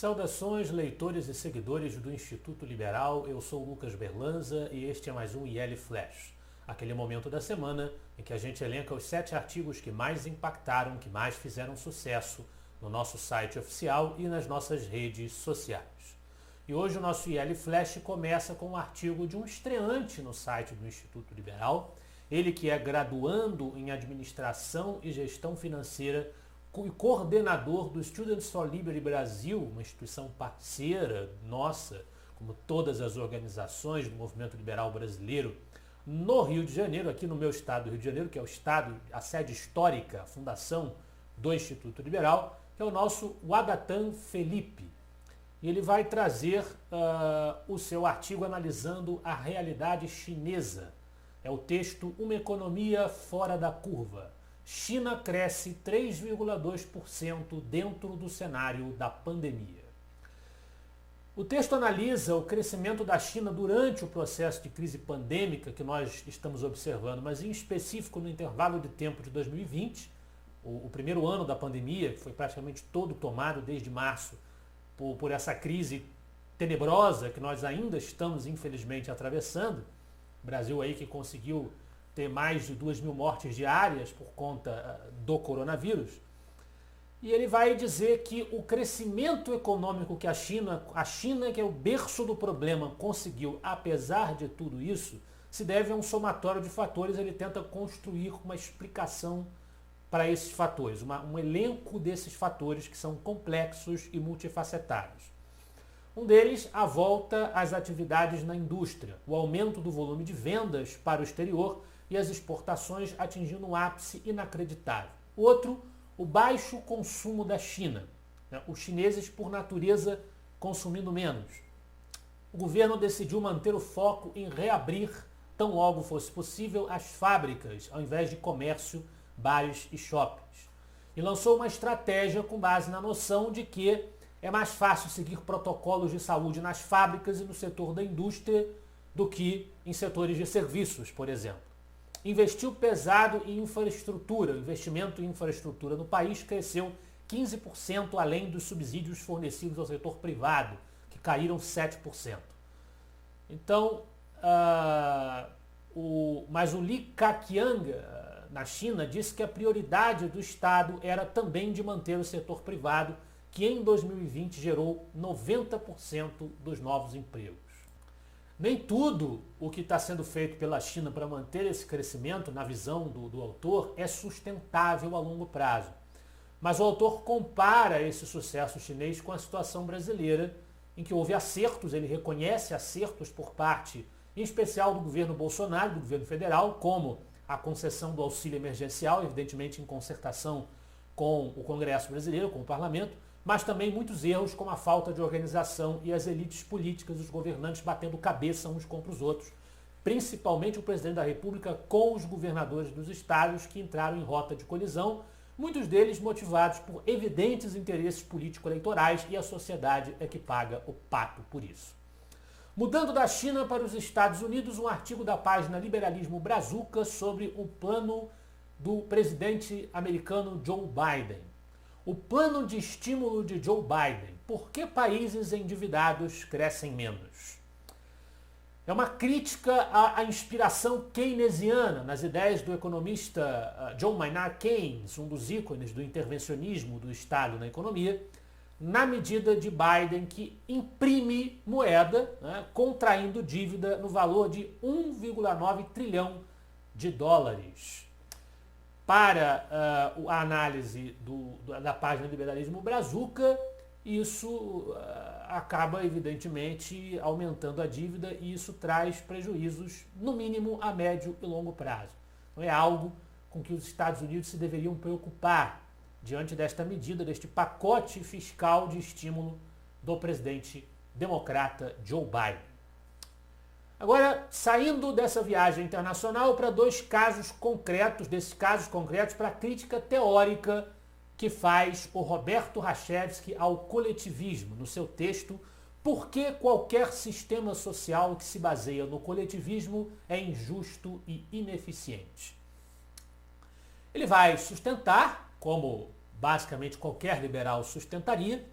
Saudações, leitores e seguidores do Instituto Liberal. Eu sou o Lucas Berlanza e este é mais um IL Flash, aquele momento da semana em que a gente elenca os 7 artigos que mais impactaram, que mais fizeram sucesso no nosso site oficial e nas nossas redes sociais. E hoje o nosso IL Flash começa com um artigo de um estreante no site do Instituto Liberal, ele que é graduando em Administração e Gestão Financeira e coordenador do Students for Liberty Brasil, uma instituição parceira nossa, como todas as organizações do movimento liberal brasileiro, no Rio de Janeiro, aqui no meu estado do Rio de Janeiro, que é o estado, a sede histórica, a fundação do Instituto Liberal, que é o nosso Wadathan Felipe. E ele vai trazer o seu artigo analisando a realidade chinesa. É o texto Uma Economia Fora da Curva. China cresce 3,2% dentro do cenário da pandemia. O texto analisa o crescimento da China durante o processo de crise pandêmica que nós estamos observando, mas em específico no intervalo de tempo de 2020, o primeiro ano da pandemia, que foi praticamente todo tomado desde março por essa crise tenebrosa que nós ainda estamos infelizmente atravessando. O Brasil aí que conseguiu ter mais de 2.000 mortes diárias por conta do coronavírus. E ele vai dizer que o crescimento econômico que a China, que é o berço do problema, conseguiu, apesar de tudo isso, se deve a um somatório de fatores. Ele tenta construir uma explicação para esses fatores, um elenco desses fatores que são complexos e multifacetados. Um deles, a volta às atividades na indústria, o aumento do volume de vendas para o exterior e as exportações atingindo um ápice inacreditável. Outro, o baixo consumo da China, os chineses, por natureza, consumindo menos. O governo decidiu manter o foco em reabrir, tão logo fosse possível, as fábricas, ao invés de comércio, bares e shoppings. E lançou uma estratégia com base na noção de que é mais fácil seguir protocolos de saúde nas fábricas e no setor da indústria do que em setores de serviços, por exemplo. Investiu pesado em infraestrutura. O investimento em infraestrutura no país cresceu 15%, além dos subsídios fornecidos ao setor privado, que caíram 7%. Então, mas o Li Keqiang, na China, disse que a prioridade do Estado era também de manter o setor privado, que em 2020 gerou 90% dos novos empregos. Nem tudo o que está sendo feito pela China para manter esse crescimento, na visão do autor, é sustentável a longo prazo. Mas o autor compara esse sucesso chinês com a situação brasileira, em que houve acertos, ele reconhece acertos por parte, em especial do governo Bolsonaro, do governo federal, como a concessão do auxílio emergencial, evidentemente em concertação com o Congresso brasileiro, com o Parlamento, mas também muitos erros como a falta de organização e as elites políticas, os governantes batendo cabeça uns contra os outros, principalmente o presidente da República com os governadores dos estados que entraram em rota de colisão, muitos deles motivados por evidentes interesses político-eleitorais, e a sociedade é que paga o pato por isso. Mudando da China para os Estados Unidos, um artigo da página Liberalismo Brazuca sobre o plano do presidente americano Joe Biden. O plano de estímulo de Joe Biden. Por que países endividados crescem menos? É uma crítica à inspiração keynesiana nas ideias do economista John Maynard Keynes, um dos ícones do intervencionismo do Estado na economia, na medida de Biden, que imprime moeda, contraindo dívida no valor de 1,9 trilhão de dólares. Para a análise da página Liberalismo Brazuca, isso acaba, evidentemente, aumentando a dívida, e isso traz prejuízos, no mínimo, a médio e longo prazo. Não é algo com que os Estados Unidos se deveriam preocupar diante desta medida, deste pacote fiscal de estímulo do presidente democrata Joe Biden. Agora, saindo dessa viagem internacional para desses casos concretos, para a crítica teórica que faz o Roberto Rachevsky ao coletivismo, no seu texto Por que qualquer sistema social que se baseia no coletivismo é injusto e ineficiente? Ele vai sustentar, como basicamente qualquer liberal sustentaria,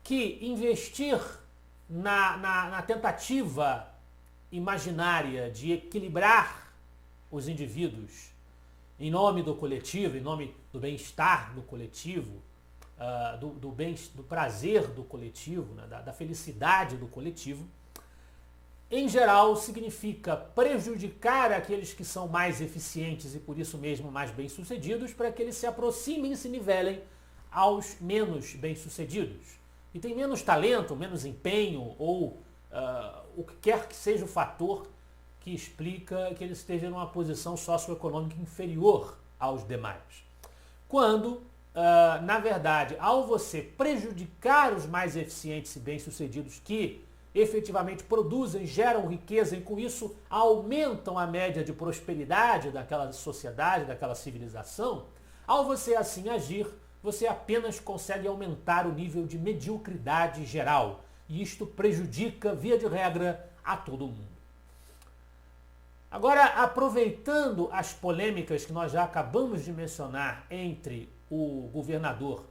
que investir na tentativa imaginária de equilibrar os indivíduos em nome do coletivo, em nome do bem-estar do coletivo, do prazer do coletivo, né, da felicidade do coletivo, em geral significa prejudicar aqueles que são mais eficientes e por isso mesmo mais bem-sucedidos para que eles se aproximem e se nivelem aos menos bem-sucedidos. E tem menos talento, menos empenho ou o que quer que seja o fator que explica que ele esteja numa posição socioeconômica inferior aos demais. Quando, na verdade, ao você prejudicar os mais eficientes e bem-sucedidos que efetivamente produzem, geram riqueza e com isso aumentam a média de prosperidade daquela sociedade, daquela civilização, ao você assim agir, você apenas consegue aumentar o nível de mediocridade geral. E isto prejudica, via de regra, a todo mundo. Agora, aproveitando as polêmicas que nós já acabamos de mencionar entre o governador,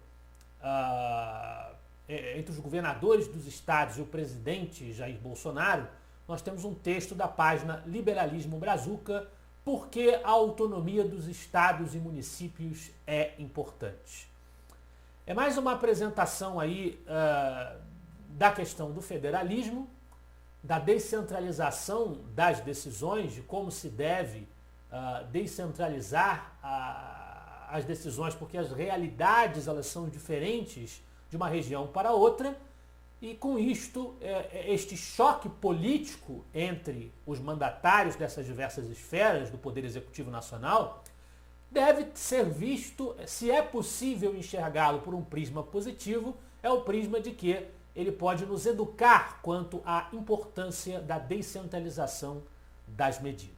entre os governadores dos estados e o presidente Jair Bolsonaro, nós temos um texto da página Liberalismo Brazuca, porque a autonomia dos estados e municípios é importante. É mais uma apresentação aí da questão do federalismo, da descentralização das decisões, de como se deve descentralizar as decisões, porque as realidades elas são diferentes de uma região para outra, e com isto, este choque político entre os mandatários dessas diversas esferas do Poder Executivo Nacional deve ser visto, se é possível enxergá-lo por um prisma positivo, é o prisma de que ele pode nos educar quanto à importância da descentralização das medidas.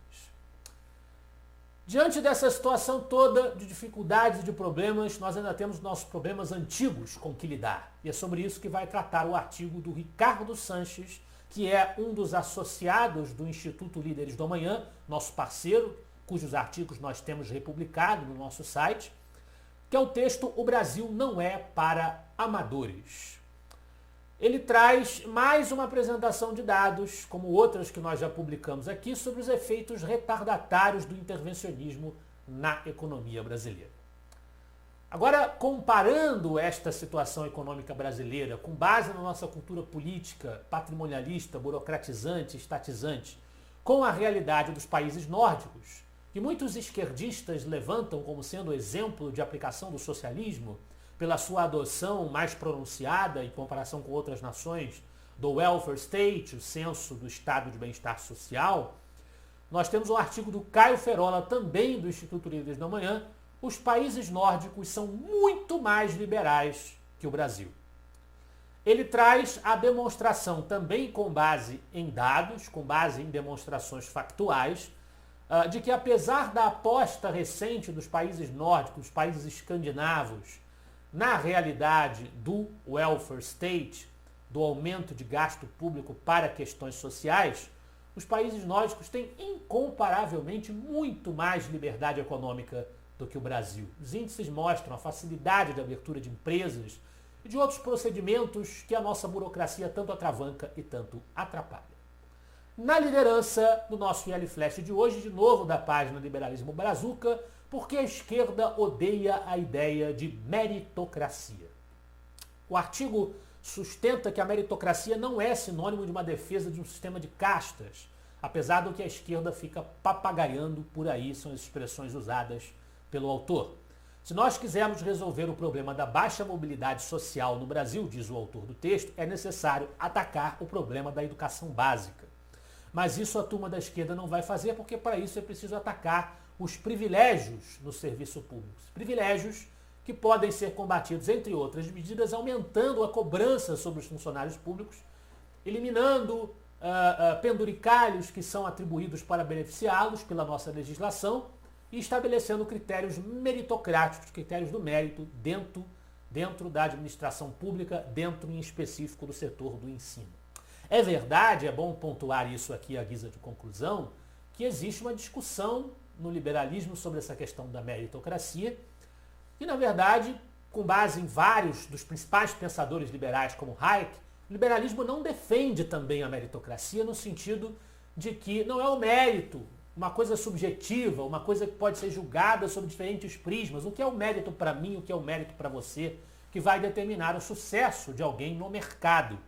Diante dessa situação toda de dificuldades e de problemas, nós ainda temos nossos problemas antigos com que lidar. E é sobre isso que vai tratar o artigo do Ricardo Sanches, que é um dos associados do Instituto Líderes do Amanhã, nosso parceiro, cujos artigos nós temos republicado no nosso site, que é o texto O Brasil não é para amadores. Ele traz mais uma apresentação de dados, como outras que nós já publicamos aqui, sobre os efeitos retardatários do intervencionismo na economia brasileira. Agora, comparando esta situação econômica brasileira, com base na nossa cultura política, patrimonialista, burocratizante, estatizante, com a realidade dos países nórdicos, que muitos esquerdistas levantam como sendo exemplo de aplicação do socialismo, pela sua adoção mais pronunciada em comparação com outras nações do welfare state, o senso do estado de bem-estar social, nós temos um artigo do Caio Ferola, também do Instituto Líderes da Manhã. Os países nórdicos são muito mais liberais que o Brasil. Ele traz a demonstração também com base em dados, com base em demonstrações factuais, de que apesar da aposta recente dos países nórdicos, países escandinavos, na realidade do welfare state, do aumento de gasto público para questões sociais, os países nórdicos têm incomparavelmente muito mais liberdade econômica do que o Brasil. Os índices mostram a facilidade de abertura de empresas e de outros procedimentos que a nossa burocracia tanto atravanca e tanto atrapalha. Na liderança do nosso IL Flash de hoje, de novo da página Liberalismo Brazuca, porque a esquerda odeia a ideia de meritocracia. O artigo sustenta que a meritocracia não é sinônimo de uma defesa de um sistema de castas, apesar do que a esquerda fica papagaiando por aí, são as expressões usadas pelo autor. Se nós quisermos resolver o problema da baixa mobilidade social no Brasil, diz o autor do texto, é necessário atacar o problema da educação básica. Mas isso a turma da esquerda não vai fazer, porque para isso é preciso atacar os privilégios no serviço público. Privilégios que podem ser combatidos, entre outras medidas, aumentando a cobrança sobre os funcionários públicos, eliminando penduricalhos que são atribuídos para beneficiá-los pela nossa legislação e estabelecendo critérios meritocráticos, critérios do mérito dentro da administração pública, dentro em específico do setor do ensino. É verdade, é bom pontuar isso aqui à guisa de conclusão, que existe uma discussão no liberalismo sobre essa questão da meritocracia, e na verdade, com base em vários dos principais pensadores liberais, como Hayek, o liberalismo não defende também a meritocracia no sentido de que não é o mérito, uma coisa subjetiva, uma coisa que pode ser julgada sob diferentes prismas. O que é o mérito para mim, o que é o mérito para você, que vai determinar o sucesso de alguém no mercado.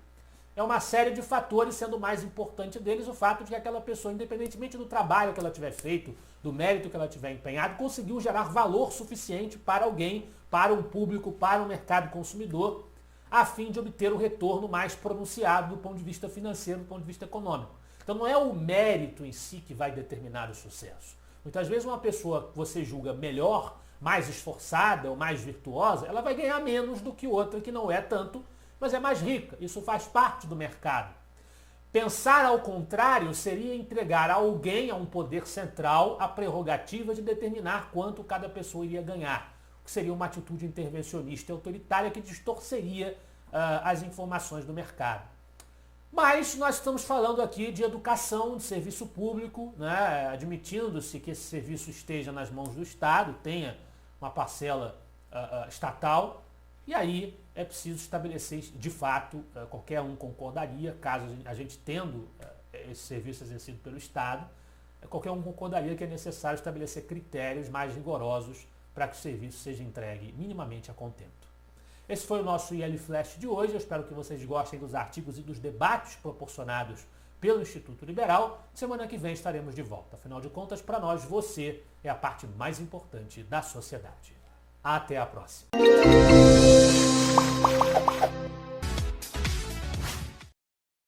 É uma série de fatores, sendo o mais importante deles o fato de que aquela pessoa, independentemente do trabalho que ela tiver feito, do mérito que ela tiver empenhado, conseguiu gerar valor suficiente para alguém, para um público, para o mercado consumidor, a fim de obter o retorno mais pronunciado do ponto de vista financeiro, do ponto de vista econômico. Então não é o mérito em si que vai determinar o sucesso. Muitas vezes uma pessoa que você julga melhor, mais esforçada ou mais virtuosa, ela vai ganhar menos do que outra que não é tanto, mas é mais rica. Isso faz parte do mercado. Pensar ao contrário seria entregar a alguém, a um poder central, a prerrogativa de determinar quanto cada pessoa iria ganhar, o que seria uma atitude intervencionista e autoritária que distorceria as informações do mercado. Mas nós estamos falando aqui de educação, de serviço público, né, admitindo-se que esse serviço esteja nas mãos do Estado, tenha uma parcela estatal, e aí é preciso estabelecer, de fato, qualquer um concordaria, caso a gente tendo esse serviço exercido pelo Estado, qualquer um concordaria que é necessário estabelecer critérios mais rigorosos para que o serviço seja entregue minimamente a contento. Esse foi o nosso IL Flash de hoje. Eu espero que vocês gostem dos artigos e dos debates proporcionados pelo Instituto Liberal. Semana que vem estaremos de volta. Afinal de contas, para nós, você é a parte mais importante da sociedade. Até a próxima.